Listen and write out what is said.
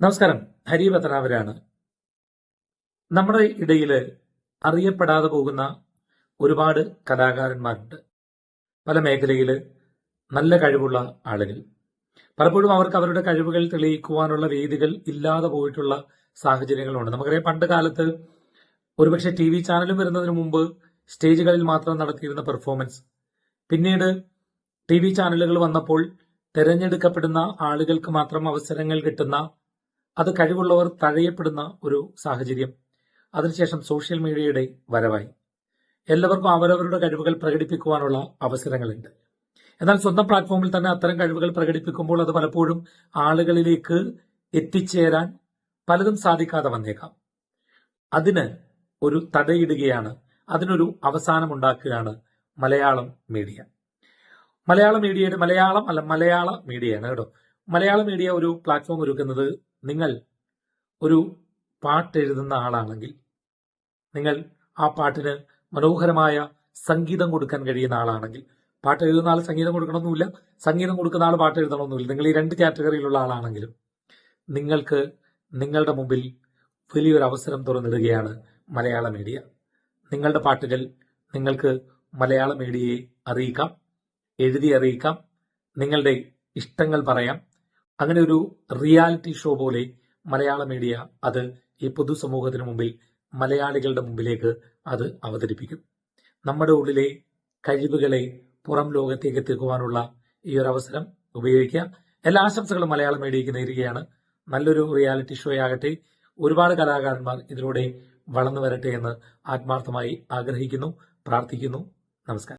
നമസ്കാരം. ഹരി പത്തനാപുരാണ്. നമ്മുടെ ഇടയിൽ അറിയപ്പെടാതെ പോകുന്ന ഒരുപാട് കലാകാരന്മാരുണ്ട്. പല മേഖലയിൽ നല്ല കഴിവുള്ള ആളുകൾ. പലപ്പോഴും അവർക്ക് അവരുടെ കഴിവുകൾ തെളിയിക്കുവാനുള്ള വേദികൾ ഇല്ലാതെ പോയിട്ടുള്ള സാഹചര്യങ്ങളുണ്ട്. നമുക്കറിയാം, പണ്ട് കാലത്ത് ഒരുപക്ഷെ TV ചാനലും വരുന്നതിന് മുമ്പ് സ്റ്റേജുകളിൽ മാത്രം നടത്തിയിരുന്ന പെർഫോമൻസ്, പിന്നീട് TV ചാനലുകൾ വന്നപ്പോൾ തെരഞ്ഞെടുക്കപ്പെടുന്ന ആളുകൾക്ക് മാത്രം അവസരങ്ങൾ കിട്ടുന്ന, അത് കഴിവുള്ളവർ തഴയപ്പെടുന്ന ഒരു സാഹചര്യം, അതിനുശേഷം സോഷ്യൽ മീഡിയയുടെ വരവായി. എല്ലാവർക്കും അവരവരുടെ കഴിവുകൾ പ്രകടിപ്പിക്കുവാനുള്ള അവസരങ്ങളുണ്ട്. എന്നാൽ സ്വന്തം പ്ലാറ്റ്ഫോമിൽ തന്നെ അത്തരം കഴിവുകൾ പ്രകടിപ്പിക്കുമ്പോൾ അത് പലപ്പോഴും ആളുകളിലേക്ക് എത്തിച്ചേരാൻ പലതും സാധിക്കാതെ വന്നേക്കാം. അതിന് ഒരു തടയിടുകയാണ്, അതിനൊരു അവസാനമുണ്ടാക്കുകയാണ് മലയാളം മീഡിയ. മലയാള മീഡിയയാണ് കേട്ടോ. മലയാള മീഡിയ ഒരു പ്ലാറ്റ്ഫോം ഒരുക്കുന്നത്, നിങ്ങൾ ഒരു പാട്ട് എഴുതുന്ന ആളാണെങ്കിൽ, നിങ്ങൾ ആ പാട്ടിന് മനോഹരമായ സംഗീതം കൊടുക്കാൻ കഴിയുന്ന ആളാണെങ്കിൽ, പാട്ട് എഴുതുന്ന ആൾ സംഗീതം കൊടുക്കണമെന്നില്ല, സംഗീതം കൊടുക്കുന്ന ആൾ പാട്ട് എഴുതണമെന്നില്ല, നിങ്ങൾ ഈ രണ്ട് കാറ്റഗറിയിലുള്ള ആളാണെങ്കിലും നിങ്ങൾക്ക് നിങ്ങളുടെ മുമ്പിൽ വലിയൊരു അവസരം തുറന്നിടുകയാണ് മലയാള മീഡിയ. നിങ്ങളുടെ പാട്ടുകൾ നിങ്ങൾക്ക് മലയാള മീഡിയയെ അറിയിക്കാം, എഴുതി അറിയിക്കാം, നിങ്ങളുടെ ഇഷ്ടങ്ങൾ പറയാം. അങ്ങനെ ഒരു റിയാലിറ്റി ഷോ പോലെ മലയാള മീഡിയ അത് ഈ പൊതുസമൂഹത്തിന് മുമ്പിൽ, മലയാളികളുടെ മുമ്പിലേക്ക് അത് അവതരിപ്പിക്കും. നമ്മുടെ ഉള്ളിലെ കഴിവുകളെ പുറം ലോകത്തേക്ക് എത്തിക്കുവാനുള്ള ഈ ഒരു അവസരം ഉപയോഗിക്കുക. എല്ലാ ആശംസകളും മലയാള മീഡിയയ്ക്ക് നേരുകയാണ്. നല്ലൊരു റിയാലിറ്റി ഷോ ആകട്ടെ. ഒരുപാട് കലാകാരന്മാർ ഇതിലൂടെ വളർന്നു വരട്ടെ എന്ന് ആത്മാർത്ഥമായി ആഗ്രഹിക്കുന്നു, പ്രാർത്ഥിക്കുന്നു. നമസ്കാരം.